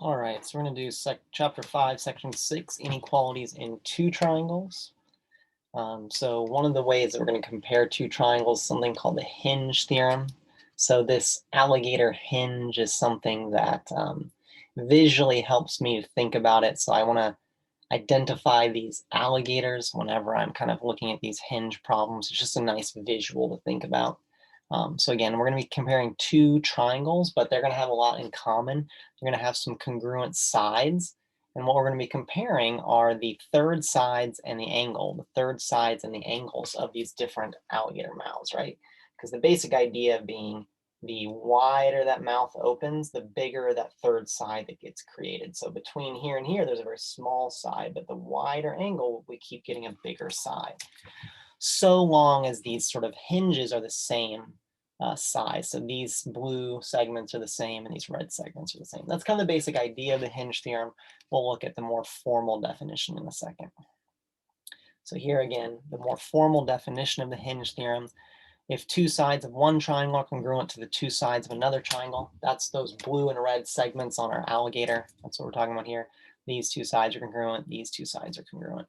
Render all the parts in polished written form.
All right, so we're going to do chapter 5, section 6, inequalities in two triangles. So one of the ways that we're going to compare two triangles is something called the hinge theorem. So this alligator hinge is something that visually helps me to think about it. So I want to identify these alligators whenever I'm kind of looking at these hinge problems. It's just a nice visual to think about. So again, we're going to be comparing two triangles, but they're going to have a lot in common. They're going to have some congruent sides. And what we're going to be comparing are the third sides and the angle, the third sides and the angles of these different alligator mouths, right? Because the basic idea being the wider that mouth opens, the bigger that third side that gets created. So between here and here, there's a very small side, but the wider angle, we keep getting a bigger side. So long as these sort of hinges are the same size. So these blue segments are the same and these red segments are the same. That's kind of the basic idea of the hinge theorem. We'll look at the more formal definition in a second. So here again, the more formal definition of the hinge theorem. If two sides of one triangle are congruent to the two sides of another triangle, that's those blue and red segments on our alligator. That's what we're talking about here. These two sides are congruent. These two sides are congruent.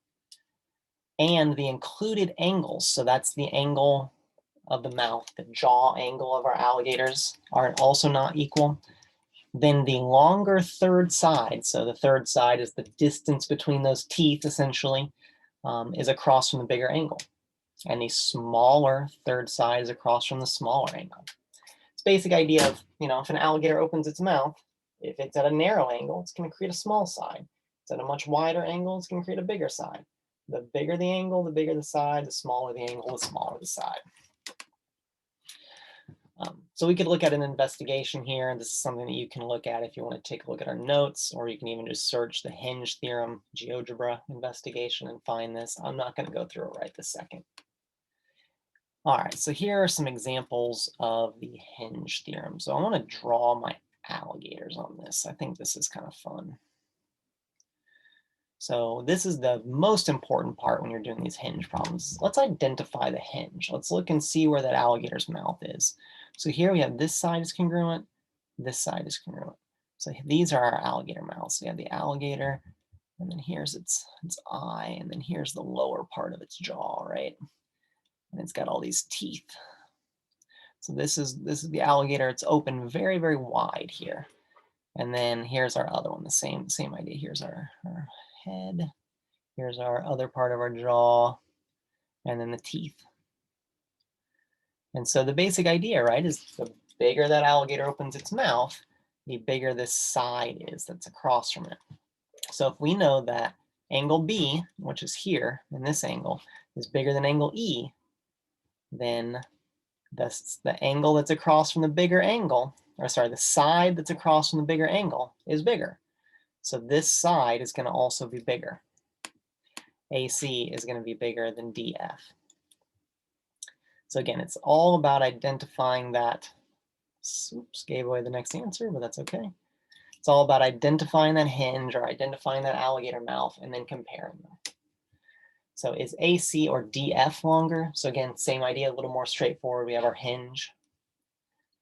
And the included angles, so that's the angle of the mouth, the jaw angle of our alligators, are also not equal. Then the longer third side, so the third side is the distance between those teeth essentially, is across from the bigger angle. And the smaller third side is across from the smaller angle. It's basic idea of, if an alligator opens its mouth, if it's at a narrow angle, it's going to create a small side. If it's at a much wider angle, it's going to create a bigger side. The bigger the angle, the bigger the side. The smaller the angle, the smaller the side. So we could look at an investigation here, and this is something that you can look at if you want to take a look at our notes, or you can even just search the hinge theorem GeoGebra investigation and find this. I'm not going to go through it right this second. All right, so here are some examples of the hinge theorem. So I want to draw my alligators on this. I think this is kind of fun. So this is the most important part when you're doing these hinge problems. Let's identify the hinge. Let's look and see where that alligator's mouth is. So here we have this side is congruent, this side is congruent. So these are our alligator mouths. We have the alligator, and then here's its eye, and then here's the lower part of its jaw, right? And it's got all these teeth. So this is the alligator. It's open very, very wide here. And then here's our other one, the same idea. Here's our head. Here's our other part of our jaw, and then the teeth. And so the basic idea, right, is the bigger that alligator opens its mouth, the bigger this side is that's across from it. So if we know that angle B, which is here in this angle, is bigger than angle E, then the angle that's across from the bigger angle, or sorry, the side that's across from the bigger angle is bigger. So this side is going to also be bigger. AC is going to be bigger than DF. So again, it's all about identifying that. Oops, gave away the next answer, but that's okay. It's all about identifying that hinge or identifying that alligator mouth and then comparing them. So is AC or DF longer? So again, same idea, a little more straightforward. We have our hinge.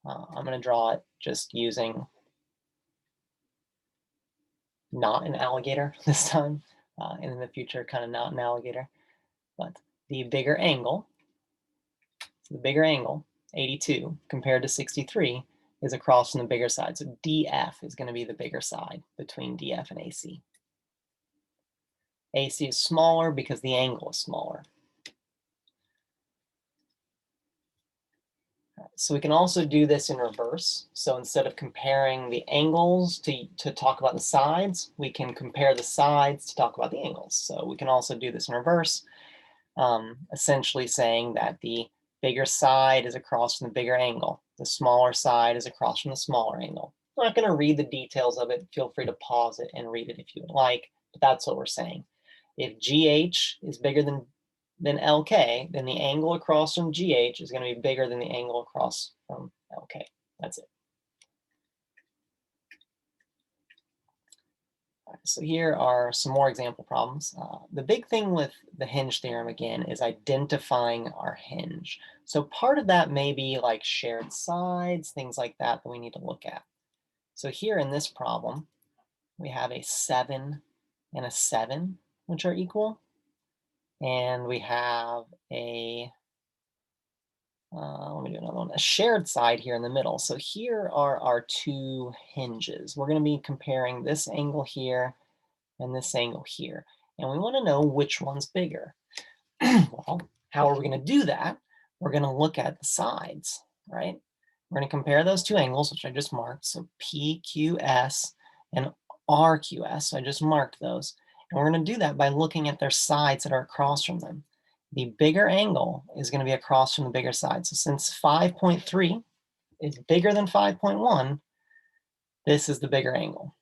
I'm going to draw it just using not an alligator this time, and in the future, kind of not an alligator. But the bigger angle, 82 compared to 63, is across from the bigger side. So DF is going to be the bigger side between DF and AC. AC is smaller because the angle is smaller. So we can also do this in reverse. So instead of comparing the angles to talk about the sides, we can compare the sides to talk about the angles. So we can also do this in reverse, essentially saying that the bigger side is across from the bigger angle. The smaller side is across from the smaller angle. I'm not going to read the details of it. Feel free to pause it and read it if you would like, but that's what we're saying. If GH is bigger than LK, then the angle across from GH is going to be bigger than the angle across from LK. That's it. Right, so here are some more example problems. The big thing with the hinge theorem, again, is identifying our hinge. So part of that may be like shared sides, things like that we need to look at. So here in this problem, we have a 7 and a 7, which are equal. And we have a, let me do another one, a shared side here in the middle. So here are our two hinges. We're going to be comparing this angle here and this angle here. And we want to know which one's bigger. Well, how are we going to do that? We're going to look at the sides, right? We're going to compare those two angles, which I just marked. So PQS and RQS. So I just marked those. And we're going to do that by looking at their sides that are across from them. The bigger angle is going to be across from the bigger side. So since 5.3 is bigger than 5.1, this is the bigger angle.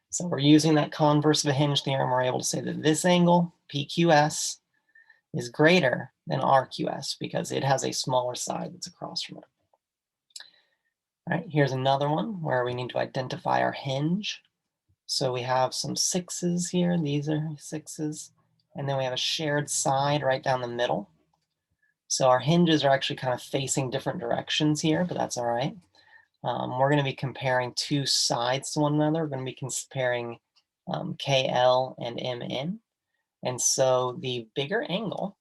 So we're using that converse of a hinge theorem. We're able to say that this angle, PQS, is greater than RQS because it has a smaller side that's across from it. All right, here's another one where we need to identify our hinge. So we have some 6s here. These are 6s. And then we have a shared side right down the middle. So our hinges are actually kind of facing different directions here, but that's all right. We're going to be comparing two sides to one another. We're going to be comparing KL and MN. And so the bigger angle,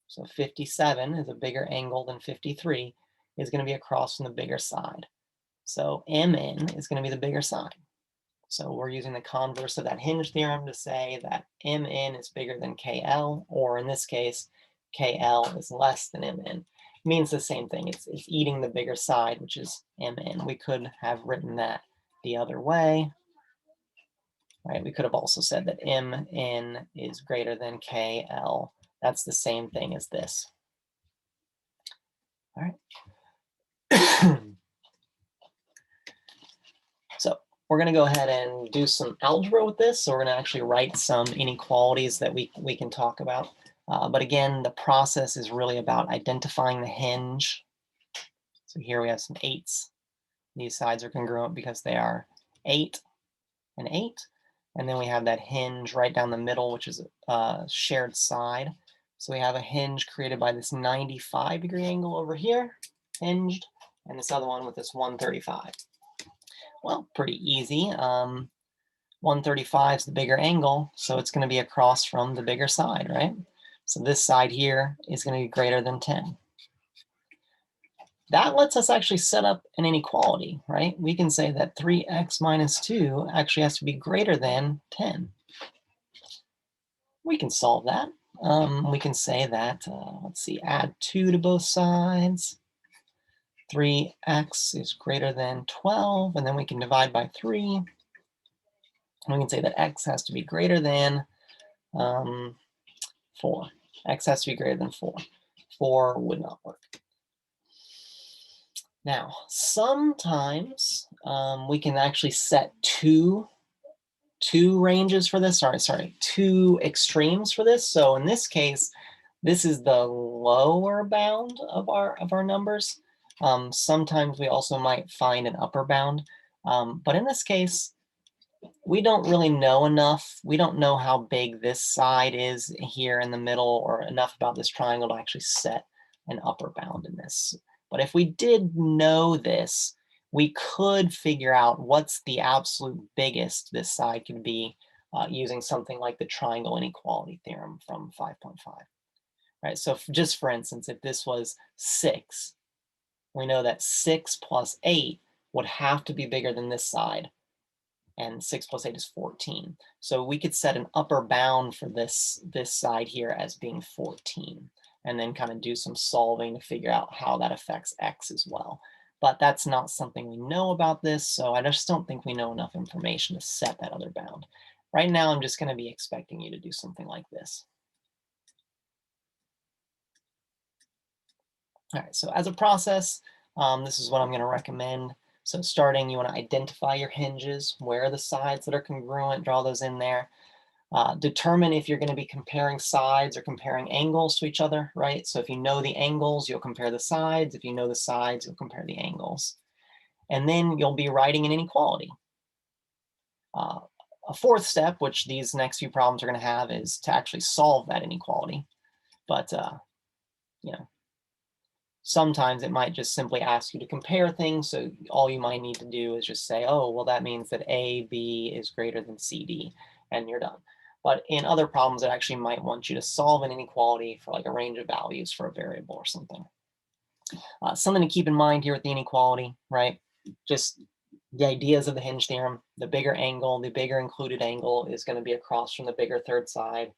so 57 is a bigger angle than 53, is going to be across from the bigger side. So MN is going to be the bigger side. So we're using the converse of that hinge theorem to say that MN is bigger than KL, or in this case, KL is less than MN. It means the same thing. It's eating the bigger side, which is MN. We could have written that the other way. Right? We could have also said that MN is greater than KL. That's the same thing as this. All right. So we're going to go ahead and do some algebra with this. So we're going to actually write some inequalities that we can talk about. But again, the process is really about identifying the hinge. So here we have some 8s. These sides are congruent because they are 8 and 8. And then we have that hinge right down the middle, which is a shared side. So we have a hinge created by this 95-degree angle over here, hinged, and this other one with this 135. Well, pretty easy. 135 is the bigger angle, so it's going to be across from the bigger side, right? So this side here is going to be greater than 10. That lets us actually set up an inequality, right? We can say that 3x minus 2 actually has to be greater than 10. We can solve that. We can say that, let's see, add 2 to both sides. 3x is greater than 12, and then we can divide by 3. And we can say that x has to be greater than 4. X has to be greater than 4. 4 would not work. Now, sometimes we can actually set two ranges for this. Sorry, two extremes for this. So in this case, this is the lower bound of our numbers. Sometimes we also might find an upper bound. But in this case, we don't really know enough. We don't know how big this side is here in the middle or enough about this triangle to actually set an upper bound in this. But if we did know this, we could figure out what's the absolute biggest this side could be using something like the triangle inequality theorem from 5.5. Right, so just for instance, if this was 6, we know that 6 plus 8 would have to be bigger than this side. And 6 plus 8 is 14. So we could set an upper bound for this side here as being 14, and then kind of do some solving to figure out how that affects x as well. But that's not something we know about this, so I just don't think we know enough information to set that other bound. Right now, I'm just going to be expecting you to do something like this. All right, so as a process, this is what I'm going to recommend. So starting, you want to identify your hinges. Where are the sides that are congruent? Draw those in there. Determine if you're going to be comparing sides or comparing angles to each other, right? So if you know the angles, you'll compare the sides. If you know the sides, you'll compare the angles. And then you'll be writing an inequality. A fourth step, which these next few problems are going to have, is to actually solve that inequality. But, you know, Sometimes it might just simply ask you to compare things. So all you might need to do is just say, oh, well, that means that AB is greater than CD, and you're done. But in other problems, it actually might want you to solve an inequality for like a range of values for a variable or something. Something to keep in mind here with the inequality, right? Just the ideas of the hinge theorem. The bigger angle, the bigger included angle is going to be across from the bigger third side.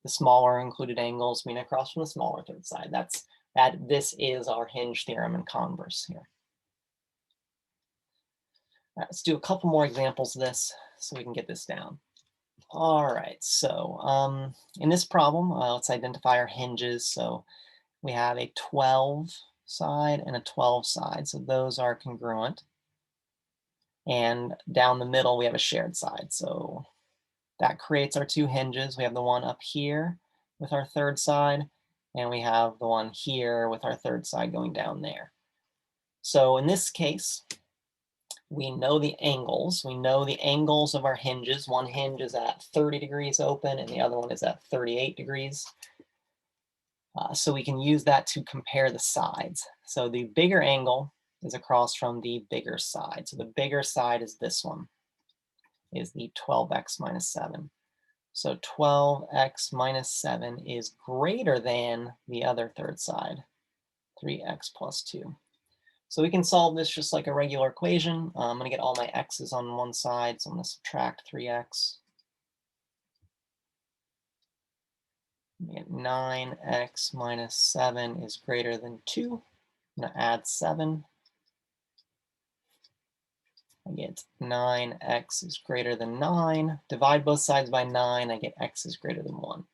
The smaller included angles mean across from the smaller third side. This is our hinge theorem in converse here. All right, let's do a couple more examples of this so we can get this down. All right, so in this problem, let's identify our hinges. So we have a 12 side and a 12 side. So those are congruent. And down the middle, we have a shared side. So that creates our two hinges. We have the one up here with our third side, and we have the one here with our third side going down there. So in this case, we know the angles. We know the angles of our hinges. One hinge is at 30 degrees open, and the other one is at 38 degrees. So we can use that to compare the sides. So the bigger angle is across from the bigger side. So the bigger side is this one, is the 12x minus 7. So 12x minus 7 is greater than the other third side, 3x plus 2. So we can solve this just like a regular equation. I'm going to get all my x's on one side, so I'm going to subtract 3x. I get 9x minus 7 is greater than 2. I'm going to add 7. I get 9x is greater than 9. Divide both sides by 9. I get x is greater than 1.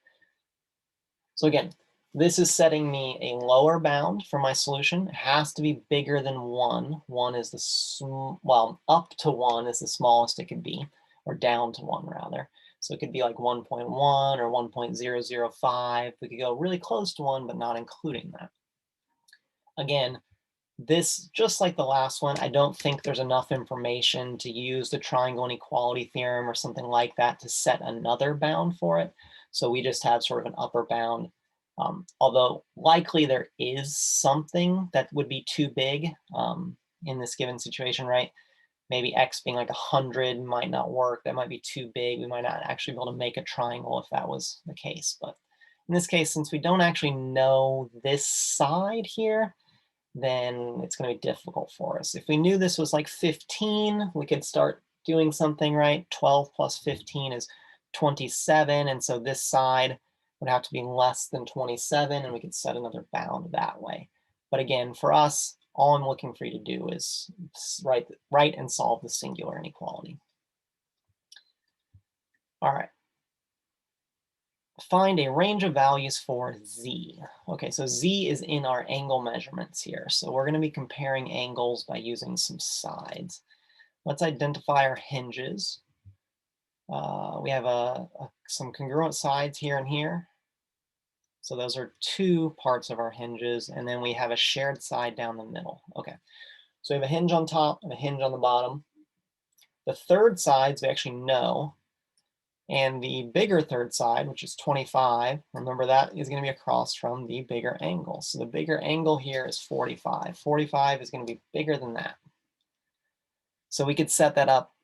So again, this is setting me a lower bound for my solution. It has to be bigger than 1. 1 is well, up to 1 is the smallest it could be, or down to 1 rather. So it could be like 1.1 or 1.005. We could go really close to 1, but not including that. Again, this, just like the last one, I don't think there's enough information to use the triangle inequality theorem or something like that to set another bound for it. So we just have sort of an upper bound, although likely there is something that would be too big in this given situation, right? Maybe x being like 100 might not work. That might be too big. We might not actually be able to make a triangle if that was the case. But in this case, since we don't actually know this side here, then it's going to be difficult for us. If we knew this was like 15, we could start doing something, right? 12 plus 15 is 27. And so this side would have to be less than 27, and we could set another bound that way. But again, for us, all I'm looking for you to do is write and solve the singular inequality. All right. Find a range of values for z. Okay, so z is in our angle measurements here. So we're going to be comparing angles by using some sides. Let's identify our hinges. We have some congruent sides here and here. So those are two parts of our hinges. And then we have a shared side down the middle. Okay, so we have a hinge on top and a hinge on the bottom. The third sides we actually know. And the bigger third side, which is 25, remember that is going to be across from the bigger angle. So the bigger angle here is 45. 45 is going to be bigger than that. So we could set that up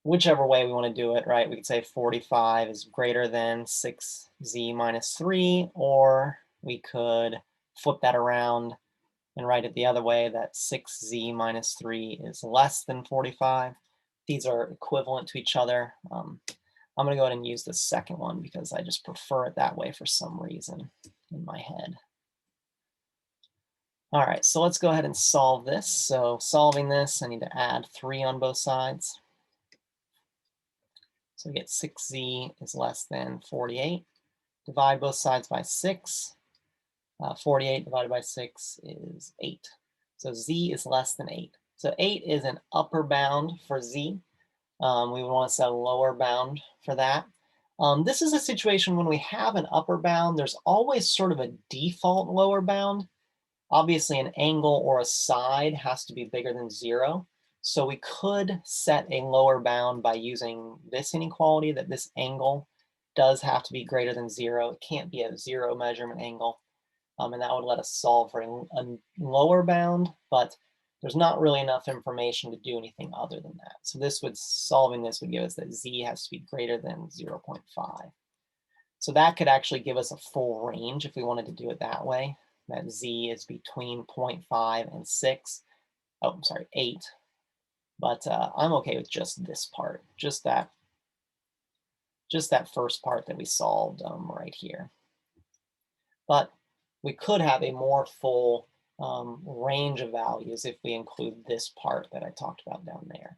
whichever way we want to do it, right? We could say 45 is greater than 6z minus 3, or we could flip that around and write it the other way, that 6z minus 3 is less than 45. These are equivalent to each other. I'm going to go ahead and use the second one because I just prefer it that way for some reason in my head. All right, so let's go ahead and solve this. So solving this, I need to add 3 on both sides. So we get 6z is less than 48. Divide both sides by 6. 48 divided by 6 is 8. So z is less than 8. So 8 is an upper bound for z. We would want to set a lower bound for that. This is a situation when we have an upper bound, there's always sort of a default lower bound. Obviously, an angle or a side has to be bigger than 0. So we could set a lower bound by using this inequality, that this angle does have to be greater than 0. It can't be a 0 measurement angle. and that would let us solve for a lower bound, but there's not really enough information to do anything other than that. So solving this would give us that z has to be greater than 0.5. So that could actually give us a full range if we wanted to do it that way. That z is between 0.5 and 6. Oh, I'm sorry, 8. But I'm okay with just this part, just that first part that we solved right here. But we could have a more full range of values if we include this part that I talked about down there.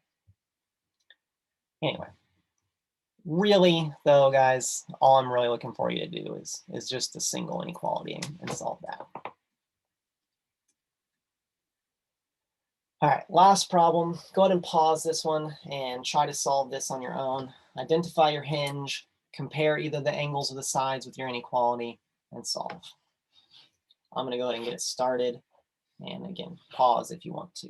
Anyway, really though, guys, all I'm really looking for you to do is just a single inequality and solve that. All right, last problem. Go ahead and pause this one and try to solve this on your own. Identify your hinge, compare either the angles or the sides with your inequality, and solve. I'm going to go ahead and get it started. And again, pause if you want to.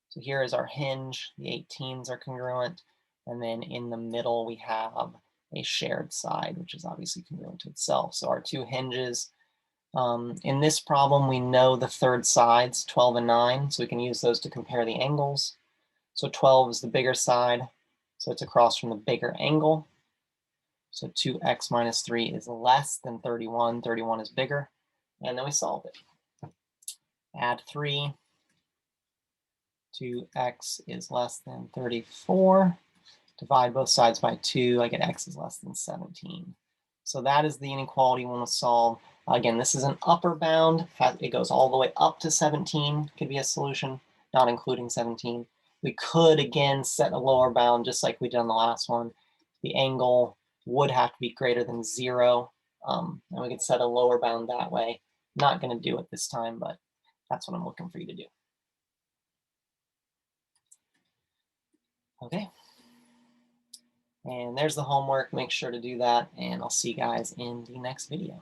So here is our hinge. The 18s are congruent. And then in the middle, we have a shared side, which is obviously congruent to itself. So our two hinges. In this problem, we know the third sides, 12 and 9, so we can use those to compare the angles. So 12 is the bigger side, so it's across from the bigger angle. So 2x minus 3 is less than 31. 31 is bigger. And then we solve it. Add 3. 2x is less than 34. Divide both sides by 2. I get x is less than 17. So that is the inequality we want to solve. Again, this is an upper bound. It goes all the way up to 17. Could be a solution, not including 17. We could, again, set a lower bound just like we did on the last one. The angle would have to be greater than 0. And we could set a lower bound that way. Not going to do it this time, but that's what I'm looking for you to do. Okay. And there's the homework. Make sure to do that, and I'll see you guys in the next video.